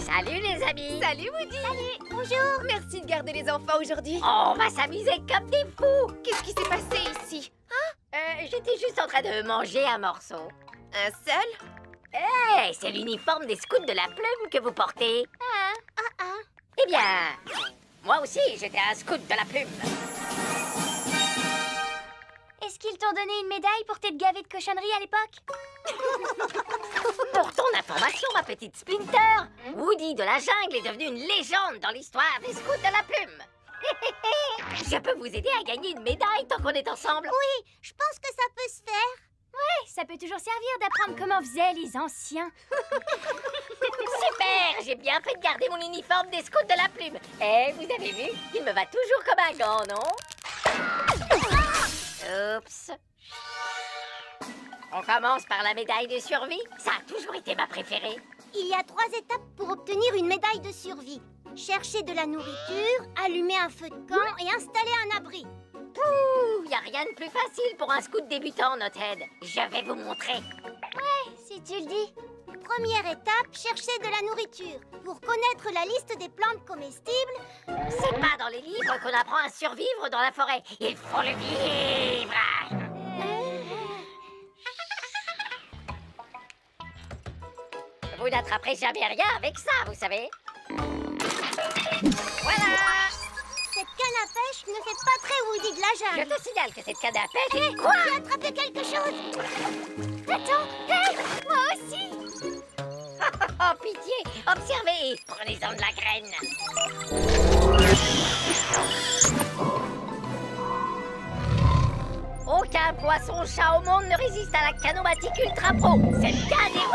Salut les amis. Salut Woody. Salut, bonjour. Merci de garder les enfants aujourd'hui. On va s'amuser comme des fous. Qu'est-ce qui s'est passé ici? J'étais juste en train de manger un morceau. Un seul? Hey, c'est l'uniforme des scouts de la plume que vous portez. Eh bien, moi aussi, j'étais un scout de la plume. Est-ce qu'ils t'ont donné une médaille pour t'être gavé de cochonneries à l'époque? Pour ton information, ma petite Splinter, Woody de la jungle est devenu une légende dans l'histoire des scouts de la plume. Je peux vous aider à gagner une médaille tant qu'on est ensemble. Oui, je pense que ça peut se faire. Ouais, ça peut toujours servir d'apprendre comment faisaient les anciens. Super, j'ai bien fait de garder mon uniforme des scouts de la plume. Et vous avez vu, il me va toujours comme un gant, non? Oups. On commence par la médaille de survie. Ça a toujours été ma préférée. Il y a 3 étapes pour obtenir une médaille de survie. Chercher de la nourriture, allumer un feu de camp et installer un abri. Pouh, y a rien de plus facile pour un scout débutant, Nothead. Je vais vous montrer. Ouais, si tu le dis. Première étape, chercher de la nourriture. Pour connaître la liste des plantes comestibles... C'est pas dans les livres qu'on apprend à survivre dans la forêt. Il faut le vivre. Vous n'attraperez jamais rien avec ça, vous savez. Voilà. Cette canne à pêche ne fait pas très Woody de la Je jungle. te signale que cette canne à pêche est... Quoi? J'ai attrapé quelque chose. Attends, hey, moi aussi. Oh, pitié. Observez. Prenez-en de la graine. Aucun poisson-chat au monde ne résiste à la canomatique ultra pro. Cette canne est...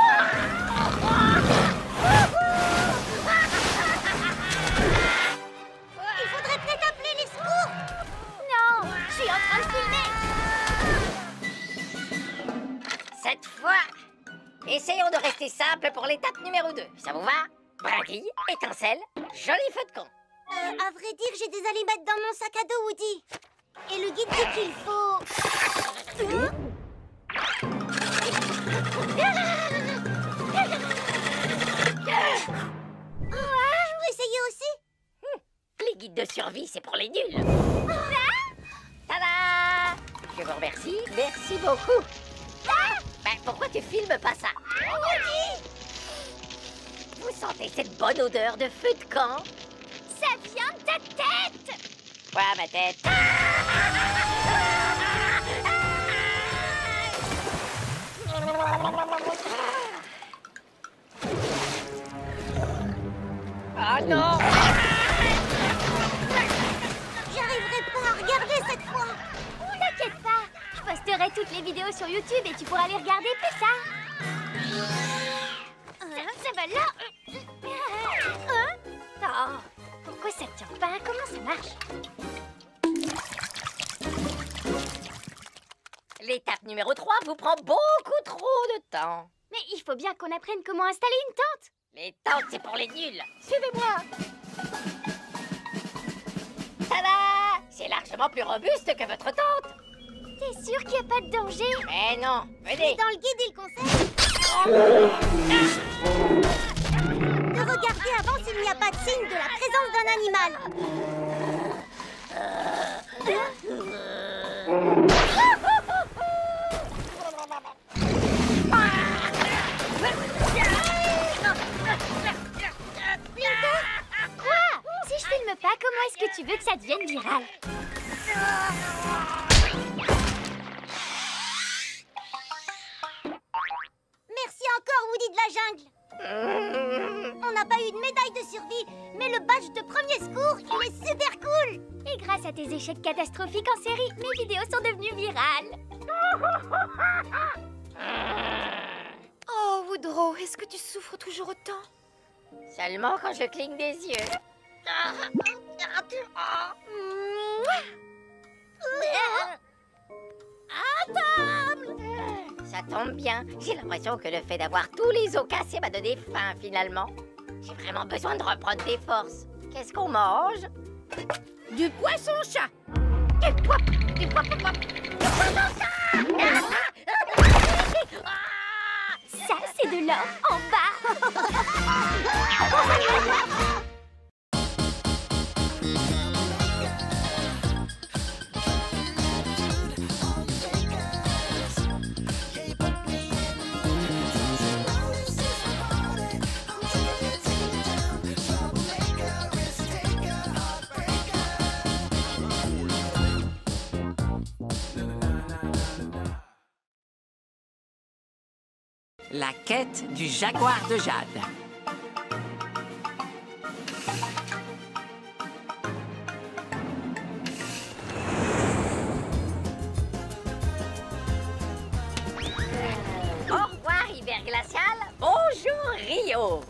Il faudrait peut-être appeler les secours. Non, je suis en train de filmer. Cette fois, essayons de rester simple pour l'étape numéro 2. Ça vous va? Brindille, étincelle, joli feu de camp. À vrai dire, j'ai des allumettes dans mon sac à dos, Woody. Et le guide dit qu'il faut... Je peux essayer aussi? Les guides de survie, c'est pour les nuls. Tada! Je vous remercie. Merci beaucoup. Ben, pourquoi tu filmes pas ça? Vous sentez cette bonne odeur de feu de camp? Ça vient de ta tête! Quoi, ma tête? Oh non! J'arriverai pas à regarder cette fois. T'inquiète pas, je posterai toutes les vidéos sur YouTube et tu pourras les regarder plus tard. Ça va là. Oh, pourquoi ça tient pas? Comment ça marche? L'étape numéro 3 vous prend beaucoup trop de temps. Mais il faut bien qu'on apprenne comment installer une tente. Les tentes, c'est pour les nuls. Suivez-moi. Tada! C'est largement plus robuste que votre tente. T'es sûr qu'il n'y a pas de danger? Eh non, Et venez. dans le guide, il conseille de regarder avant s'il n'y a pas de signe de la présence d'un animal. Quoi? Si je filme pas, comment est-ce que tu veux que ça devienne viral? Merci encore, Woody de la jungle. On n'a pas eu de médaille de survie, mais le badge de premier secours, il est super cool. Et grâce à tes échecs catastrophiques en série, mes vidéos sont devenues virales. Oh, Woodrow, est-ce que tu souffres toujours autant? Seulement quand je cligne des yeux. À table. Ça tombe bien. J'ai l'impression que le fait d'avoir tous les os cassés m'a donné faim, finalement. J'ai vraiment besoin de reprendre des forces. Qu'est-ce qu'on mange? Du poisson-chat. Du poisson-chat! Ça, c'est de l'or en bas. La quête du jaguar de jade. Au revoir, hiver glacial. Bonjour, Rio.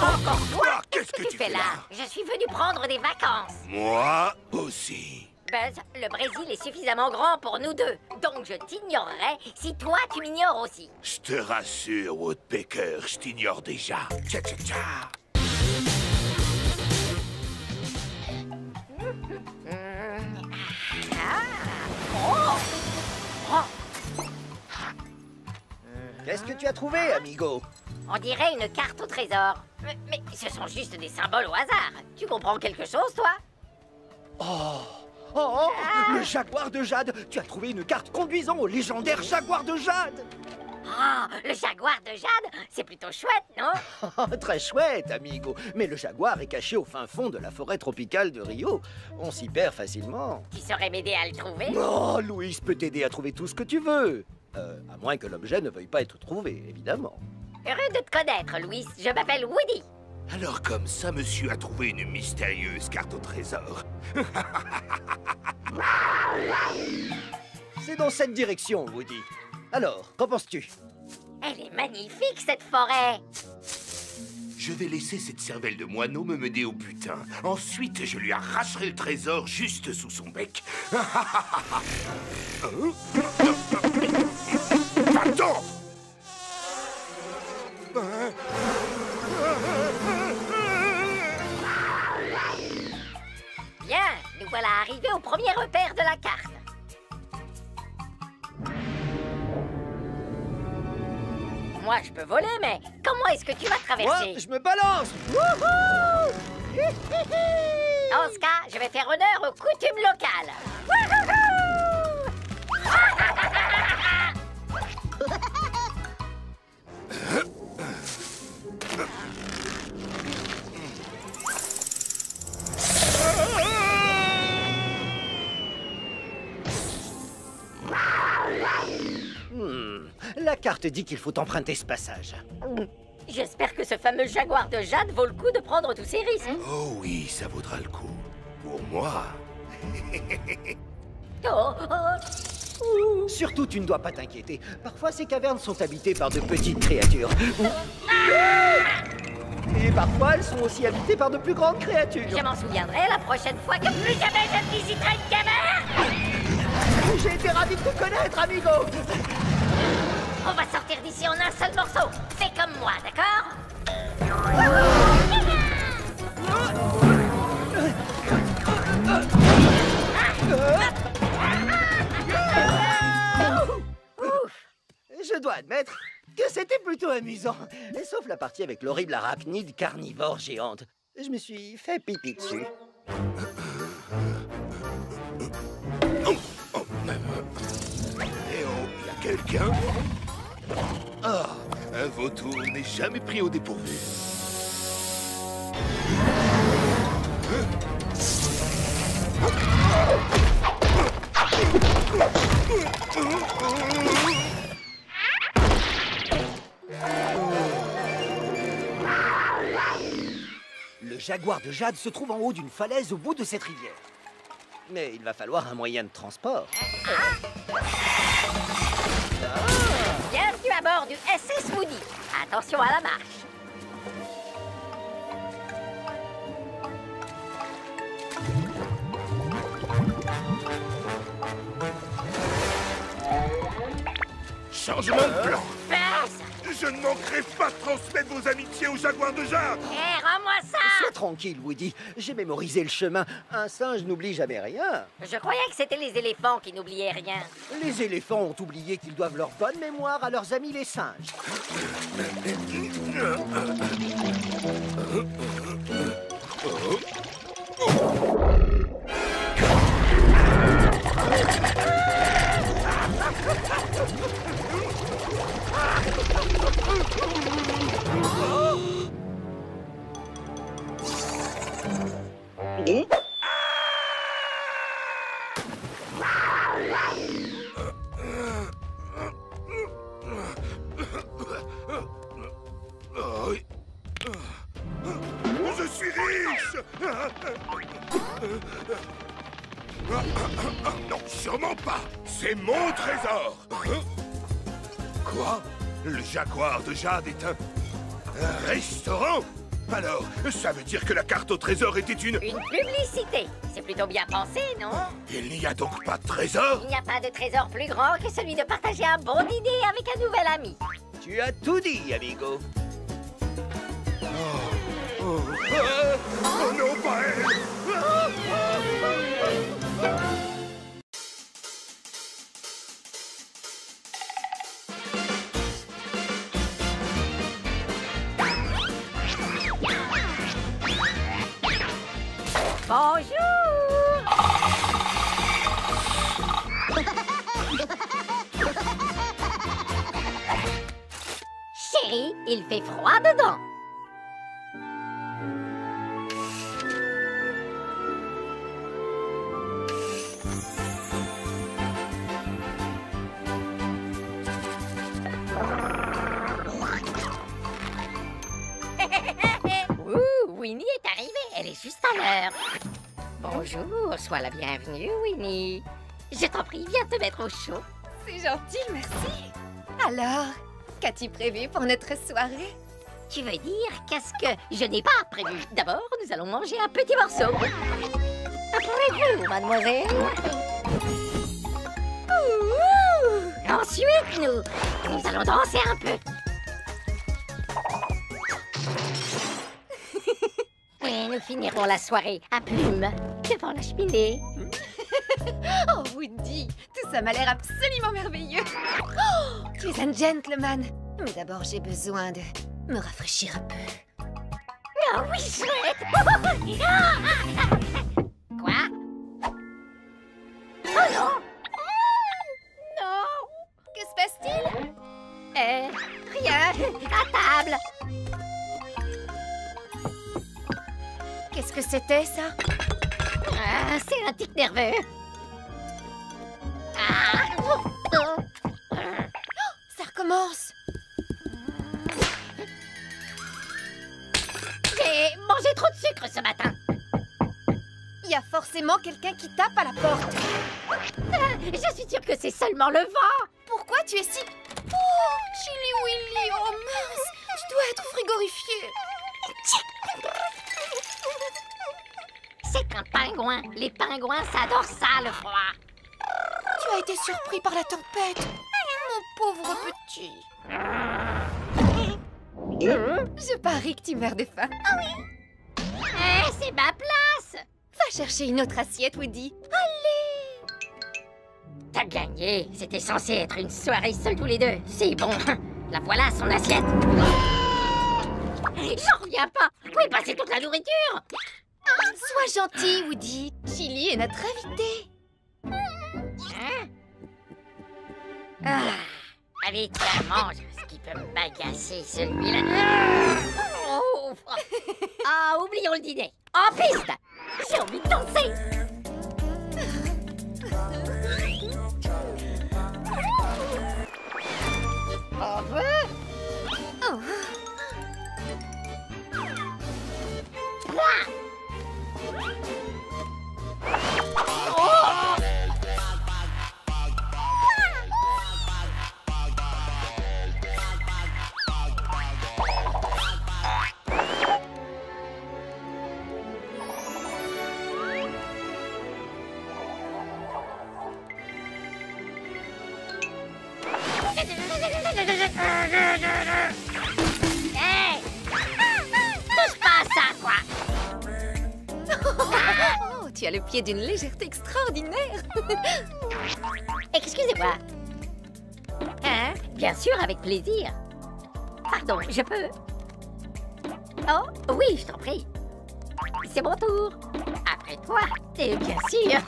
Encore toi? Ah, qu'est-ce que tu fais là? Je suis venu prendre des vacances. Moi aussi. Buzz, le Brésil est suffisamment grand pour nous deux. Donc je t'ignorerai si toi tu m'ignores aussi. Je te rassure, Woodpecker, je t'ignore déjà. Tcha tcha tcha. Qu'est-ce que tu as trouvé, amigo? On dirait une carte au trésor. Mais ce sont juste des symboles au hasard. Tu comprends quelque chose, toi? Oh, le jaguar de jade! Tu as trouvé une carte conduisant au légendaire jaguar de jade! Oh, le jaguar de jade, c'est plutôt chouette, non? Très chouette, amigo. Mais le jaguar est caché au fin fond de la forêt tropicale de Rio. On s'y perd facilement. Tu saurais m'aider à le trouver? Oh, Louis peut t'aider à trouver tout ce que tu veux. À moins que l'objet ne veuille pas être trouvé, évidemment. Heureux de te connaître, Louis. Je m'appelle Woody. Alors comme ça, monsieur a trouvé une mystérieuse carte au trésor. C'est dans cette direction, Woody. Alors, qu'en penses-tu? Elle est magnifique, cette forêt. Je vais laisser cette cervelle de moineau me mener au butin. Ensuite, je lui arracherai le trésor juste sous son bec. Va-t'en! Bien, nous voilà arrivés au premier repère de la carte. Moi, je peux voler, mais comment est-ce que tu vas traverser? Moi, je me balance! Wouhou! Dans ce cas, je vais faire honneur aux coutumes locales. Wouhou! La carte dit qu'il faut emprunter ce passage. J'espère que ce fameux jaguar de jade vaut le coup de prendre tous ces risques. Oh oui, ça vaudra le coup. Pour moi. Oh, oh. Surtout, tu ne dois pas t'inquiéter. Parfois, ces cavernes sont habitées par de petites créatures. Et parfois, elles sont aussi habitées par de plus grandes créatures. Je m'en souviendrai la prochaine fois que plus jamais je visiterai une caverne. J'ai été ravi de te connaître, amigo. On va sortir d'ici en un seul morceau. Fais comme moi, d'accord? Je dois admettre que c'était plutôt amusant. Sauf la partie avec l'horrible arachnide carnivore géante. Je me suis fait pipi dessus. Eh oh, y a quelqu'un? Ah, un vautour n'est jamais pris au dépourvu. Le jaguar de jade se trouve en haut d'une falaise au bout de cette rivière. Mais il va falloir un moyen de transport. Bienvenue à bord du SS Woody. Attention à la marche. Changement de plan. Buzz! Je ne manquerai pas de transmettre vos amitiés au jaguar de Jade. Hé, rends-moi ça! Sois tranquille, Woody. J'ai mémorisé le chemin. Un singe n'oublie jamais rien. Je croyais que c'était les éléphants qui n'oubliaient rien. Les éléphants ont oublié qu'ils doivent leur bonne mémoire à leurs amis les singes. Je suis riche. Non, sûrement pas. C'est mon trésor. Quoi? Le jaguar de Jade est un restaurant? Alors, ça veut dire que la carte au trésor était une publicité. C'est plutôt bien pensé, non? Il n'y a donc pas de trésor? Il n'y a pas de trésor plus grand que celui de partager un bon dîner avec un nouvel ami. Tu as tout dit, amigo. Oh non, pas elle! Bonjour! Chérie, il fait froid dedans. Winnie est arrivée, elle est juste à l'heure. Bonjour, sois la bienvenue, Winnie. Je t'en prie, viens te mettre au chaud. C'est gentil, merci. Alors, qu'as-tu prévu pour notre soirée? Tu veux dire qu'est-ce que je n'ai pas prévu? D'abord, nous allons manger un petit morceau. Approchez-vous, mademoiselle. Ensuite, nous allons danser un peu. Et nous finirons la soirée à plumes devant la cheminée. Oh, Woody, tout ça m'a l'air absolument merveilleux. Oh, tu es un gentleman. Mais d'abord, j'ai besoin de me rafraîchir un peu. Ah oui, chouette. Quoi? Oh non! Non! Que se passe-t-il? Rien. À table. Qu'est-ce que c'était, ça? Ah, c'est un tic nerveux. Ah. Ça recommence. J'ai mangé trop de sucre ce matin. Il y a forcément quelqu'un qui tape à la porte. Je suis sûre que c'est seulement le vent. Pourquoi tu es si... Oh, Chili Willy, oh mince, tu dois être frigorifié. C'est un pingouin. Les pingouins, ça adore ça, le froid. Tu as été surpris par la tempête. Mon pauvre petit. Je parie que tu meurs de faim. Ah oui? C'est ma place. Va chercher une autre assiette, Woody. Allez! T'as gagné. C'était censé être une soirée seuls tous les deux. C'est bon. La voilà, son assiette. J'en reviens pas. Où est passée toute la nourriture? Sois gentil, Woody. Chili est notre invité. Allez, tiens, mange. Ce qui peut m'agacer, celui-là. Ah, oublions le dîner. En piste. J'ai envie de danser. On veut? Oh. Hey! Touche pas à ça, quoi! Oh, tu as le pied d'une légèreté extraordinaire. Excusez-moi. Hein? Bien sûr, avec plaisir. Pardon, je peux? Oh, oui, je t'en prie. C'est mon tour. Après toi, et bien sûr.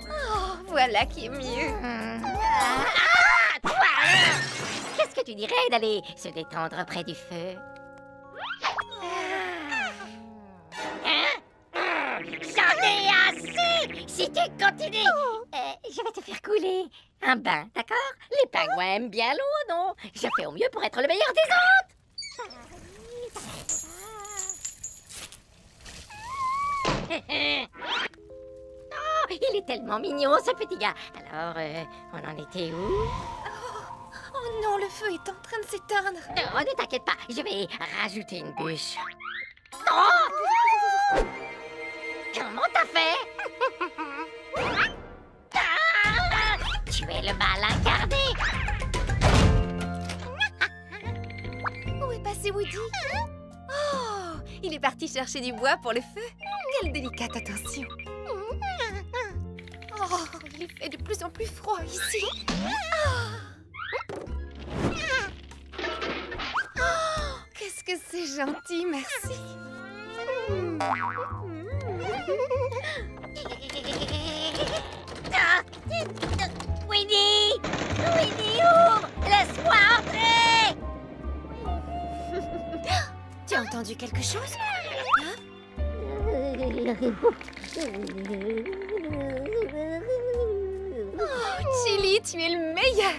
Oh, voilà qui est mieux. Ah, toi, alors? Qu'est-ce que tu dirais d'aller se détendre près du feu? J'en ai assez! Si tu continues, je vais te faire couler. Un bain, d'accord? Les pingouins aiment bien l'eau, non? Je fais au mieux pour être le meilleur des hôtes. Oh, il est tellement mignon, ce petit gars. Alors, on en était où? Oh non, le feu est en train de s'éteindre. Oh, ne t'inquiète pas, je vais rajouter une bûche. Oh! Comment t'as fait? Ah, tu es le mal incarné. Où est passé Woody? Oh, il est parti chercher du bois pour le feu. Quelle délicate attention. Oh, il fait de plus en plus froid ici. Oh, qu'est-ce que c'est gentil, merci. Winnie! Winnie, ouvre! Laisse-moi entrer! Tu as entendu quelque chose? Oh, Chili, tu es le meilleur.